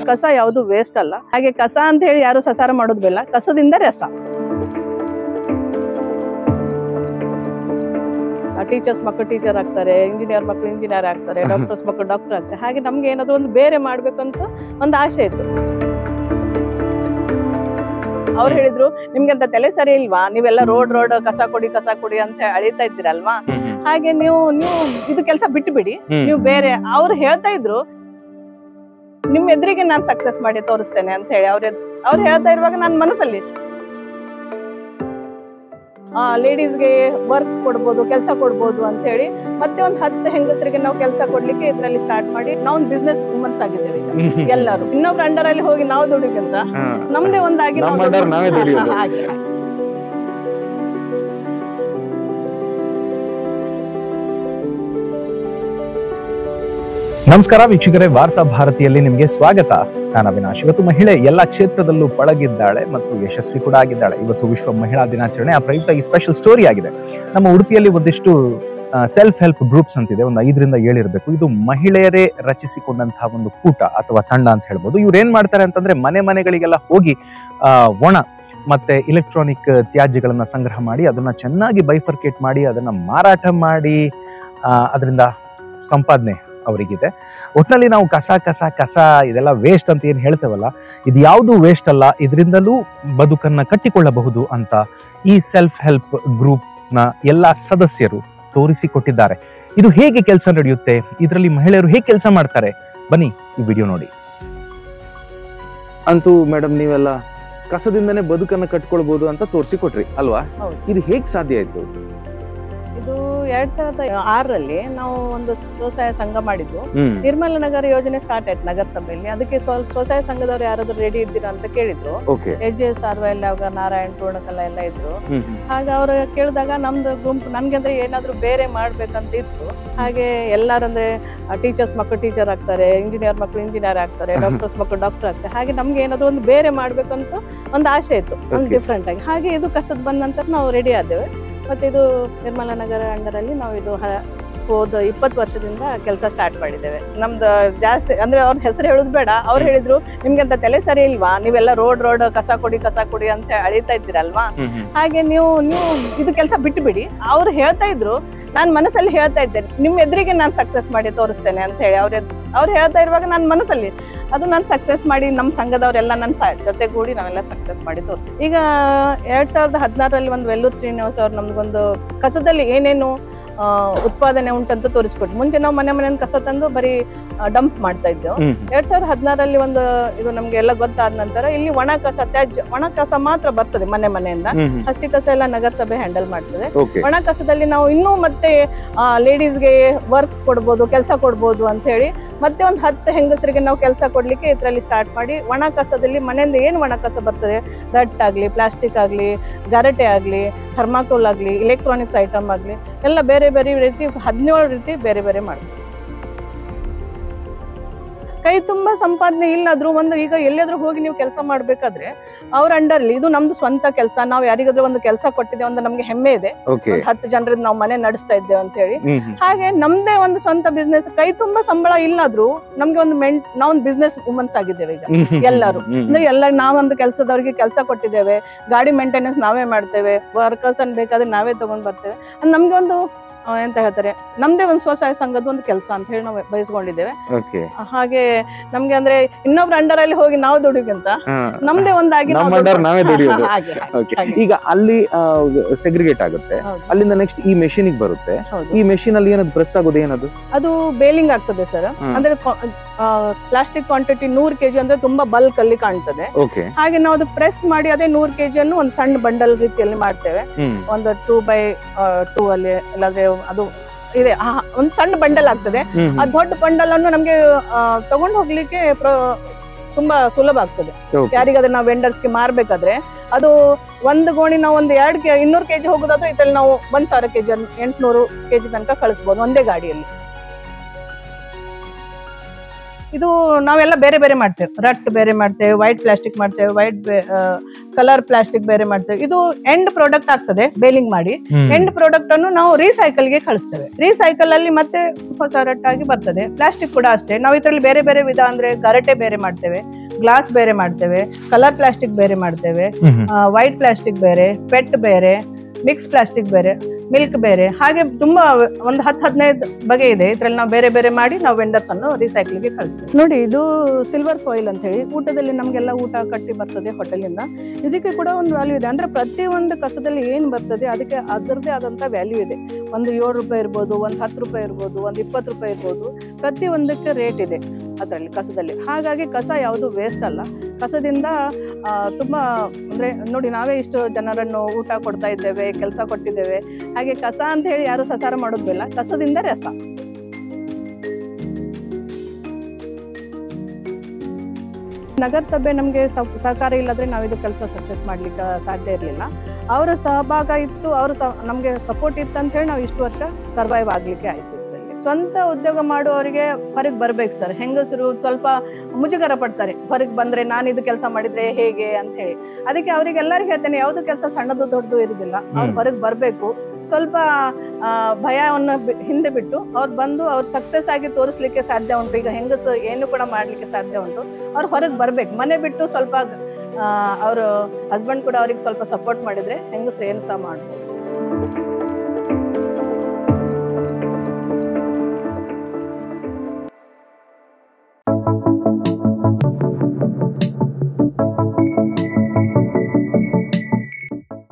ಕಸ ಯಾವುದು ವೇಸ್ಟ್ ಅಲ್ಲ. ಹಾಗೆ ಕಸ ಅಂತ ಹೇಳಿ ಯಾರು ಸಸಾರ ಮಾಡೋದು ಬೇಡ, ಕಸದಿಂದ ರಸ. ಟೀಚರ್ಸ್ ಮಕ್ಕಳು ಟೀಚರ್ ಆಗ್ತಾರೆ, ಇಂಜಿನಿಯರ್ ಮಕ್ಕಳು ಇಂಜಿನಿಯರ್ ಆಗ್ತಾರೆ, ಡಾಕ್ಟರ್ಸ್ ಮಕ್ಕಳು ಡಾಕ್ಟರ್ ಆಗ್ತಾರೆ. ಹಾಗೆ ನಮ್ಗೆ ಏನಾದ್ರು ಒಂದು ಬೇರೆ ಮಾಡ್ಬೇಕಂತ ಒಂದು ಆಸೆ ಇತ್ತು. ಅವ್ರು ಹೇಳಿದ್ರು, ನಿಮ್ಗೆ ಅಂತ ತಲೆ ಸರಿ ಇಲ್ವಾ, ನೀವೆಲ್ಲ ರೋಡ್ ಕಸ ಕೊಡಿ ಅಂತ ಅಳಿತಾ ಇದ್ದೀರಲ್ವಾ, ಹಾಗೆ ನೀವು ಇದು ಕೆಲಸ ಬಿಟ್ಟು ಬಿಡಿ, ನೀವು ಬೇರೆ. ಅವ್ರು ಹೇಳ್ತಾ ಇದ್ರು, ನಿಮ್ ಎದುರಿಗೆ ನಾನು ಸಕ್ಸಸ್ ಮಾಡಿ ತೋರಿಸ್ತೇನೆ ಅಂತ ಹೇಳಿ ಅವ್ರು ಹೇಳ್ತಾ ಇರುವಾಗ ನನ್ನ ಮನಸ್ಸಲ್ಲಿ ಲೇಡೀಸ್ಗೆ ವರ್ಕ್ ಕೊಡ್ಬೋದು, ಕೆಲಸ ಕೊಡ್ಬೋದು ಅಂತ ಹೇಳಿ ಮತ್ತೆ ಒಂದು 10 ಹೆಂಗಸರಿಗೆ ನಾವು ಕೆಲಸ ಕೊಡ್ಲಿಕ್ಕೆ ಇದ್ರಲ್ಲಿ ಸ್ಟಾರ್ಟ್ ಮಾಡಿ ನಾವು ಒಂದು ಬಿಸ್ನೆಸ್ ವುಮೆನ್ಸ್ ಆಗಿದ್ದೇವೆ ಎಲ್ಲರೂ. ಇನ್ನೊಬ್ರ ಅಂಡರ್ ಅಲ್ಲಿ ಹೋಗಿ ನಾವು ದುಡಿಬೇಕಂತ ನಮ್ದೇ ಒಂದಾಗಿ ನಮಸ್ಕಾರ ವೀಕ್ಷಕರೇ, ವಾರ್ತಾ ಭಾರತಿಯಲ್ಲಿ ನಿಮಗೆ ಸ್ವಾಗತ. ನಾನು ಅವಿನಾಶ್. ಇವತ್ತು ಮಹಿಳೆ ಎಲ್ಲ ಕ್ಷೇತ್ರದಲ್ಲೂ ಪಳಗಿದ್ದಾಳೆ ಮತ್ತು ಯಶಸ್ವಿ ಕೂಡ ಆಗಿದ್ದಾಳೆ. ಇವತ್ತು ವಿಶ್ವ ಮಹಿಳಾ ದಿನಾಚರಣೆ. ಆ ಪ್ರಯುಕ್ತ ಈ ಸ್ಪೆಷಲ್ ಸ್ಟೋರಿ ಆಗಿದೆ. ನಮ್ಮ ಉಡುಪಿಯಲ್ಲಿ ಒಂದಿಷ್ಟು ಸೆಲ್ಫ್ ಹೆಲ್ಪ್ ಗ್ರೂಪ್ಸ್ ಅಂತಿದೆ, ಒಂದು 5 ರಿಂದ 7 ಇರಬೇಕು. ಇದು ಮಹಿಳೆಯರೇ ರಚಿಸಿಕೊಂಡಂತಹ ಒಂದು ಕೂಟ ಅಥವಾ ತಂಡ ಅಂತ ಹೇಳ್ಬೋದು. ಇವ್ರು ಏನ್ ಮಾಡ್ತಾರೆ ಅಂತಂದ್ರೆ, ಮನೆಗಳಿಗೆಲ್ಲ ಹೋಗಿ ಒಣ ಮತ್ತೆ ಇಲೆಕ್ಟ್ರಾನಿಕ್ ತ್ಯಾಜ್ಯಗಳನ್ನ ಸಂಗ್ರಹ ಮಾಡಿ ಅದನ್ನ ಚೆನ್ನಾಗಿ ಬೈಫರ್ಕೇಟ್ ಮಾಡಿ ಅದನ್ನ ಮಾರಾಟ ಮಾಡಿ ಅದರಿಂದ ಸಂಪಾದನೆ ಅವರಿಗಿದೆ. ಒಟ್ಟಿನಲ್ಲಿ ನಾವು ಕಸ ಇದೆಲ್ಲ ವೇಸ್ಟ್ ಅಂತ ಏನು ಹೇಳ್ತೇವಲ್ಲ, ಇದು ಯಾವುದು ವೇಸ್ಟ್ ಅಲ್ಲ, ಇದರಿಂದಲೂ ಬದುಕನ್ನ ಕಟ್ಟಿಕೊಳ್ಳಬಹುದು ಅಂತ ಈ ಸೆಲ್ಫ್ ಹೆಲ್ಪ್ ಗ್ರೂಪ್ನ ಎಲ್ಲ ಸದಸ್ಯರು ತೋರಿಸಿಕೊಟ್ಟಿದ್ದಾರೆ. ಇದು ಹೇಗೆ ಕೆಲಸ ನಡೆಯುತ್ತೆ, ಇದರಲ್ಲಿ ಮಹಿಳೆಯರು ಹೇಗೆ ಕೆಲಸ ಮಾಡ್ತಾರೆ, ಬನ್ನಿ ಈ ವಿಡಿಯೋ ನೋಡಿ. ಅಂತೂ ಮೇಡಮ್, ನೀವೆಲ್ಲ ಕಸದಿಂದನೇ ಬದುಕನ್ನ ಕಟ್ಕೊಳ್ಬಹುದು ಅಂತ ತೋರಿಸಿಕೊಟ್ರಿ ಅಲ್ವಾ? ಇದು ಹೇಗೆ ಸಾಧ್ಯ ಆಯ್ತು? ಇದು 2006ರಲ್ಲಿ ನಾವು ಒಂದು ಸ್ವಸಹಾಯ ಸಂಘ ಮಾಡಿದ್ದು. ನಿರ್ಮಲ ನಗರ ಯೋಜನೆ ಸ್ಟಾರ್ಟ್ ಆಯ್ತು ನಗರಸಭೆಯಲ್ಲಿ. ಅದಕ್ಕೆ ಸ್ವಸಹಾಯ ಸಂಘದವ್ರು ಯಾರಾದ್ರೂ ರೆಡಿ ಇದ್ದೀರಾ ಅಂತ ಕೇಳಿದ್ರು. HSRY ಆಗ ನಾರಾಯಣ್ ಪೂರ್ಣಕಲಾ ಎಲ್ಲ ಇದ್ರು. ಹಾಗೆ ಅವ್ರು ಕೇಳಿದಾಗ ನಮ್ದು ಗುಂಪು ನನ್ಗೆ ಅಂದ್ರೆ ಏನಾದ್ರು ಬೇರೆ ಮಾಡ್ಬೇಕಂತ ಇತ್ತು. ಹಾಗೆ ಎಲ್ಲಾರಂದ್ರೆ ಟೀಚರ್ಸ್ ಮಕ್ಕಳು ಟೀಚರ್ ಆಗ್ತಾರೆ, ಇಂಜಿನಿಯರ್ ಮಕ್ಕಳು ಇಂಜಿನಿಯರ್ ಆಗ್ತಾರೆ, ಡಾಕ್ಟರ್ಸ್ ಮಕ್ಕಳು ಡಾಕ್ಟರ್ ಆಗ್ತಾರೆ. ಹಾಗೆ ನಮ್ಗೆ ಏನಾದ್ರು ಒಂದು ಬೇರೆ ಮಾಡ್ಬೇಕಂತ ಒಂದು ಆಸೆ ಇತ್ತು, ಒಂದು ಡಿಫ್ರೆಂಟ್ ಆಗಿ. ಹಾಗೆ ಇದು ಕಸದ್ ಬಂದ ನಂತರ ನಾವು ರೆಡಿ ಆದ್ದೇವೆ. ಮತ್ತೆ ಇದು ನಿರ್ಮಲ ನಗರ ಅಂಡರ್ ಅಲ್ಲಿ ನಾವು ಇದು ಹೋದ 20 ವರ್ಷದಿಂದ ಕೆಲಸ ಸ್ಟಾರ್ಟ್ ಮಾಡಿದ್ದೇವೆ. ನಮ್ದು ಜಾಸ್ತಿ ಅಂದ್ರೆ ಅವ್ರ ಹೆಸರು ಹೇಳುದು ಬೇಡ. ಅವ್ರು ಹೇಳಿದ್ರು, ನಿಮ್ಗೆ ಅಂತ ತಲೆ ಸರಿ ಇಲ್ವಾ, ನೀವೆಲ್ಲ ರೋಡ್ ಕಸ ಕೊಡಿ ಅಂತ ಅಳಿತಾ ಇದ್ದೀರಲ್ವಾ, ಹಾಗೆ ನೀವು ಇದು ಕೆಲಸ ಬಿಟ್ಟು ಬಿಡಿ. ಅವ್ರು ಹೇಳ್ತಾ ಇದ್ರು, ನಾನ್ ಮನಸ್ಸಲ್ಲಿ ಹೇಳ್ತಾ ಇದ್ದೇನೆ, ನಿಮ್ ಎದುರಿಗೆ ನಾನು ಸಕ್ಸಸ್ ಮಾಡಿ ತೋರಿಸ್ತೇನೆ ಅಂತ ಹೇಳಿ ಅವ್ರು ಹೇಳ್ತಾ ಇರುವಾಗ ನನ್ನ ಮನಸ್ಸಲ್ಲಿ ಅದು ನಾನು ಸಕ್ಸಸ್ ಮಾಡಿ ನಮ್ಮ ಸಂಘದವರೆಲ್ಲ ನನ್ನ ಜೊತೆಗೂಡಿ ನಾವೆಲ್ಲ ಸಕ್ಸಸ್ ಮಾಡಿ ತೋರಿಸಿ. ಈಗ 2016ರಲ್ಲಿ ಒಂದು ವೆಲ್ಲೂರು ಶ್ರೀನಿವಾಸ್ ಅವ್ರು ನಮ್ಗೊಂದು ಕಸದಲ್ಲಿ ಏನೇನು ಉತ್ಪಾದನೆ ಉಂಟಂತ ತೋರಿಸ್ಕೊಟ್ಟು. ಮುಂಚೆ ನಾವು ಮನೆ ಕಸ ತಂದು ಬರೀ ಡಂಪ್ ಮಾಡ್ತಾ ಇದ್ದೆವು. 2016ರಲ್ಲಿ ಒಂದು ಇದು ನಮ್ಗೆ ಎಲ್ಲ ಗೊತ್ತಾದ ನಂತರ ಇಲ್ಲಿ ಒಣ ಕಸ ಮಾತ್ರ ಬರ್ತದೆ ಮನೆಯಿಂದ. ಹಸಿ ಕಸ ಎಲ್ಲ ನಗರಸಭೆ ಹ್ಯಾಂಡಲ್ ಮಾಡ್ತದೆ. ಒಣ ಕಸದಲ್ಲಿ ನಾವು ಇನ್ನೂ ಮತ್ತೆ ಲೇಡೀಸ್ಗೆ ವರ್ಕ್ ಕೊಡ್ಬೋದು, ಕೆಲಸ ಕೊಡ್ಬೋದು ಅಂತ ಹೇಳಿ ಮತ್ತೆ ಒಂದು 10 ಹೆಂಗಸರಿಗೆ ನಾವು ಕೆಲಸ ಕೊಡ್ಲಿಕ್ಕೆ ಇದರಲ್ಲಿ ಸ್ಟಾರ್ಟ್ ಮಾಡಿ, ಒಣ ಕಸದಲ್ಲಿ ಮನೆಯಿಂದ ಏನು ಒಣ ಕಸ ಬರ್ತದೆ, ರಟ್ ಆಗ್ಲಿ, ಪ್ಲಾಸ್ಟಿಕ್ ಆಗ್ಲಿ, ಗರಟೆ ಆಗ್ಲಿ, ಥರ್ಮಾಕೋಲ್ ಆಗ್ಲಿ, ಇಲೆಕ್ಟ್ರಾನಿಕ್ಸ್ ಐಟಮ್ ಆಗ್ಲಿ, ಎಲ್ಲ ಬೇರೆ ರೀತಿ 17 ರೀತಿ ಬೇರೆ ಮಾಡ್ತೀವಿ. ಕೈ ತುಂಬಾ ಸಂಪಾದನೆ ಇಲ್ಲಾದ್ರೂ ಒಂದು ಈಗ ಎಲ್ಲಾದ್ರೂ ಹೋಗಿ ನೀವು ಕೆಲಸ ಮಾಡ್ಬೇಕಾದ್ರೆ ಅವ್ರ ಅಂಡರ್ಲಿ ಇದು ನಮ್ದು ಸ್ವಂತ ಕೆಲಸ, ನಾವು ಯಾರಿಗಾದ್ರೂ ಒಂದು ಕೆಲಸ ಕೊಟ್ಟಿದ್ದೇವೆ ಅಂತ ನಮ್ಗೆ ಹೆಮ್ಮೆ ಇದೆ. 10 ಜನರಿಂದ ನಾವು ಮನೆ ನಡೆಸ್ತಾ ಇದ್ದೇವೆ ಅಂತ ಹೇಳಿ. ಹಾಗೆ ನಮ್ದೇ ಒಂದು ಸ್ವಂತ ಬಿಸ್ನೆಸ್. ಕೈ ತುಂಬಾ ಸಂಬಳ ಇಲ್ಲಾದ್ರೂ ನಮ್ಗೆ ಒಂದು ನಾವೊಂದು ಬಿಸ್ನೆಸ್ ವುಮೆನ್ಸ್ ಆಗಿದ್ದೇವೆ ಈಗ ಎಲ್ಲರೂ. ಅಂದ್ರೆ ನಾವೊಂದು ಕೆಲಸದವ್ರಿಗೆ ಕೆಲಸ ಕೊಟ್ಟಿದ್ದೇವೆ, ಗಾಡಿ ಮೇಂಟೆನೆನ್ಸ್ ನಾವೇ ಮಾಡ್ತೇವೆ, ವರ್ಕರ್ಸ್ ಅನ್ ಬೇಕಾದ್ರೆ ನಾವೇ ತಗೊಂಡ್ ಬರ್ತೇವೆ. ನಮ್ಗೆ ಒಂದು ಎಂತ ಹೇಳ್ತಾರೆ, ನಮ್ದೇ ಒಂದು ಸ್ವಸಹಾಯ ಸಂಘದ ಒಂದು ಕೆಲಸ ಅಂತ ಹೇಳಿ ನಾವು ಬಯಸ್ಕೊಂಡಿದ್ದೇವೆ. ಹಾಗೆ ನಮ್ಗೆ ಅಂದ್ರೆ ಇನ್ನೊಬ್ರ ಅಂಡರ್ ಅಲ್ಲಿ ಹೋಗಿ ನಾವು ದುಡಿಯೋಕ್ಕಿಂತ ನಮ್ದೇ ಒಂದಾಗಿ ಈಗ ಅಲ್ಲಿ ಸೆಗ್ರಿಗೇಟ್ ಆಗುತ್ತೆ, ಅಲ್ಲಿಂದ ನೆಕ್ಸ್ಟ್ ಈ ಮೆಷಿನ್ ಬರುತ್ತೆ. ಈ ಮೆಷಿನ್ ಅಲ್ಲಿ ಏನದು ಪ್ರೆಸ್ ಆಗೋದು, ಏನದು? ಅದು ಬೇಲಿಂಗ್ ಆಗ್ತದೆ ಸರ್. ಅಂದ್ರೆ ಪ್ಲಾಸ್ಟಿಕ್ ಕ್ವಾಂಟಿಟಿ 100 kg ಅಂದ್ರೆ ತುಂಬಾ ಬಲ್ಕ್ ಅಲ್ಲಿ ಕಾಣ್ತದೆ. ಹಾಗೆ ನಾವು ಅದು ಪ್ರೆಸ್ ಮಾಡಿ ಅದೇ 100 kg ಅನ್ನು ಒಂದು ಸಣ್ಣ ಬಂಡಲ್ ರೀತಿಯಲ್ಲಿ ಮಾಡ್ತೇವೆ. ಒಂದು 2x2 ಅಲ್ಲಿ ಇಲ್ಲಾಂದ್ರೆ ಅದು ಇದೆ, ಒಂದು ಸಣ್ಣ ಬಂಡಲ್ ಆಗ್ತದೆ. ಆ ದೊಡ್ಡ ಬಂಡಲ್ ಅನ್ನು ನಮ್ಗೆ ತಗೊಂಡು ಹೋಗ್ಲಿಕ್ಕೆ ತುಂಬಾ ಸುಲಭ ಆಗ್ತದೆ. ಯಾರಿಗಾದ್ರೆ ನಾವು ವೆಂಡರ್ಸ್ಗೆ ಮಾರ್ಬೇಕಾದ್ರೆ ಅದು ಒಂದು ಗೋಣಿ ನಾವು ಒಂದು 200 kg ಹೋಗೋದಾದ್ರೆ ಇದ್ರಲ್ಲಿ ನಾವು 1000 kg 800 kg ತನಕ ಕಳಿಸ್ಬೋದು ಒಂದೇ ಗಾಡಿಯಲ್ಲಿ. ಇದು ನಾವೆಲ್ಲ ಬೇರೆ ಬೇರೆ ಮಾಡ್ತೇವೆ, ರಟ್ ಬೇರೆ ಮಾಡ್ತೇವೆ, ವೈಟ್ ಪ್ಲಾಸ್ಟಿಕ್ ಮಾಡ್ತೇವೆ, ವೈಟ್ ಕಲರ್ ಪ್ಲಾಸ್ಟಿಕ್ ಬೇರೆ ಮಾಡ್ತೇವೆ. ಇದು ಎಂಡ್ ಪ್ರಾಡಕ್ಟ್ ಆಗ್ತದೆ ಬೇಲಿಂಗ್ ಮಾಡಿ. ಎಂಡ್ ಪ್ರಾಡಕ್ಟ್ ಅನ್ನು ನಾವು ರೀಸೈಕಲ್ ಗೆ ಕಳಿಸ್ತೇವೆ. ರೀಸೈಕಲ್ ಅಲ್ಲಿ ಮತ್ತೆ ಹೊಸ ರಟ್ ಆಗಿ ಬರ್ತದೆ. ಪ್ಲಾಸ್ಟಿಕ್ ಕೂಡ ಅಷ್ಟೇ, ನಾವು ಇದರಲ್ಲಿ ಬೇರೆ ಬೇರೆ ವಿಧ ಅಂದ್ರೆ ಗರಟೆ ಬೇರೆ ಮಾಡ್ತೇವೆ, ಗ್ಲಾಸ್ ಬೇರೆ ಮಾಡ್ತೇವೆ, ಕಲರ್ ಪ್ಲಾಸ್ಟಿಕ್ ಬೇರೆ ಮಾಡ್ತೇವೆ, ವೈಟ್ ಪ್ಲಾಸ್ಟಿಕ್ ಬೇರೆ, ಪೆಟ್ ಬೇರೆ, ಮಿಕ್ಸ್ ಪ್ಲಾಸ್ಟಿಕ್ ಬೇರೆ, ಮಿಲ್ಕ್ ಬೇರೆ, ಹಾಗೆ ತುಂಬಾ ಒಂದು 10-15 ಬಗೆ ಇದೆ. ಇದ್ರಲ್ಲಿ ನಾವು ಬೇರೆ ಬೇರೆ ಮಾಡಿ ನಾವು ವೆಂಡರ್ಸ್ ಅನ್ನು ರೀಸೈಕಲ್ ಗೆ ಕಳಿಸ್ತೀವಿ. ನೋಡಿ, ಇದು ಸಿಲ್ವರ್ ಫಾಯಿಲ್ ಅಂತ ಹೇಳಿ ಊಟದಲ್ಲಿ ನಮ್ಗೆಲ್ಲ ಊಟ ಕಟ್ಟಿ ಬರ್ತದೆ ಹೋಟೆಲಿಂದ. ಇದಕ್ಕೆ ಕೂಡ ಒಂದು ವ್ಯಾಲ್ಯೂ ಇದೆ. ಅಂದ್ರೆ ಪ್ರತಿಯೊಂದು ಕಸದಲ್ಲಿ ಏನ್ ಬರ್ತದೆ ಅದಕ್ಕೆ ಅದರದೇ ಆದಂತ ವ್ಯಾಲ್ಯೂ ಇದೆ. ಒಂದು 7 ರೂಪಾಯಿ ಇರ್ಬೋದು, ಒಂದು 10 ರೂಪಾಯಿ ಇರ್ಬೋದು, ಒಂದು 20 ರೂಪಾಯಿ ಇರ್ಬೋದು. ಪ್ರತಿಯೊಂದಕ್ಕೆ ರೇಟ್ ಇದೆ ಅದರಲ್ಲಿ ಕಸದಲ್ಲಿ. ಹಾಗಾಗಿ ಕಸ ಯಾವುದು ವೇಸ್ಟ್ ಅಲ್ಲ. ಕಸದಿಂದ ತುಂಬಾ ಅಂದ್ರೆ ನೋಡಿ, ನಾವೇ ಇಷ್ಟು ಜನರನ್ನು ಊಟ ಕೊಡ್ತಾ ಇದ್ದೇವೆ, ಕೆಲಸ ಕೊಟ್ಟಿದ್ದೇವೆ. ಹಾಗೆ ಕಸ ಅಂತ ಹೇಳಿ ಯಾರು ಸಸಾರ ಮಾಡೋದಿಲ್ಲ, ಕಸದಿಂದ ರಸ. ನಗರಸಭೆ ನಮಗೆ ಸಹಕಾರ ಇಲ್ಲದ್ರೆ ನಾವಿದು ಕೆಲಸ ಸಕ್ಸಸ್ ಮಾಡ್ಲಿಕ್ಕೆ ಸಾಧ್ಯ ಇರಲಿಲ್ಲ. ಅವರ ಸಹಭಾಗ ಇತ್ತು, ಅವರು ನಮಗೆ ಸಪೋರ್ಟ್ ಇತ್ತು ಅಂತ ಹೇಳಿ ನಾವು ಇಷ್ಟು ವರ್ಷ ಸರ್ವೈವ್ ಆಗ್ಲಿಕ್ಕೆ ಆಯ್ತು. ಸ್ವಂತ ಉದ್ಯೋಗ ಮಾಡುವವರಿಗೆ ಹೊರಗೆ ಬರ್ಬೇಕು ಸರ್. ಹೆಂಗಸರು ಸ್ವಲ್ಪ ಮುಜುಗರ ಪಡ್ತಾರೆ, ಹೊರಗೆ ಬಂದ್ರೆ ನಾನು ಇದು ಕೆಲಸ ಮಾಡಿದ್ರೆ ಹೇಗೆ ಅಂತ ಹೇಳಿ. ಅದಕ್ಕೆ ಅವರಿಗೆಲ್ಲರಿಗೂ ಹೇಳ್ತೇನೆ, ಯಾವ್ದು ಕೆಲಸ ಸಣ್ಣದು ದೊಡ್ಡದು ಇರುದಿಲ್ಲ, ಅವ್ರು ಹೊರಗೆ ಬರ್ಬೇಕು. ಸ್ವಲ್ಪ ಭಯವನ್ನು ಹಿಂದೆ ಬಿಟ್ಟು ಅವ್ರು ಬಂದು ಅವ್ರು ಸಕ್ಸಸ್ ಆಗಿ ತೋರಿಸ್ಲಿಕ್ಕೆ ಸಾಧ್ಯ ಉಂಟು. ಈಗ ಹೆಂಗಸು ಏನು ಕೂಡ ಮಾಡ್ಲಿಕ್ಕೆ ಸಾಧ್ಯ ಉಂಟು. ಅವ್ರು ಹೊರಗೆ ಬರ್ಬೇಕು, ಮನೆ ಬಿಟ್ಟು ಸ್ವಲ್ಪ ಅವ್ರ ಹಸ್ಬೆಂಡ್ ಕೂಡ ಅವ್ರಿಗೆ ಸ್ವಲ್ಪ ಸಪೋರ್ಟ್ ಮಾಡಿದ್ರೆ ಹೆಂಗಸರು ಏನು ಸಹ ಮಾಡ್ಬೋದು.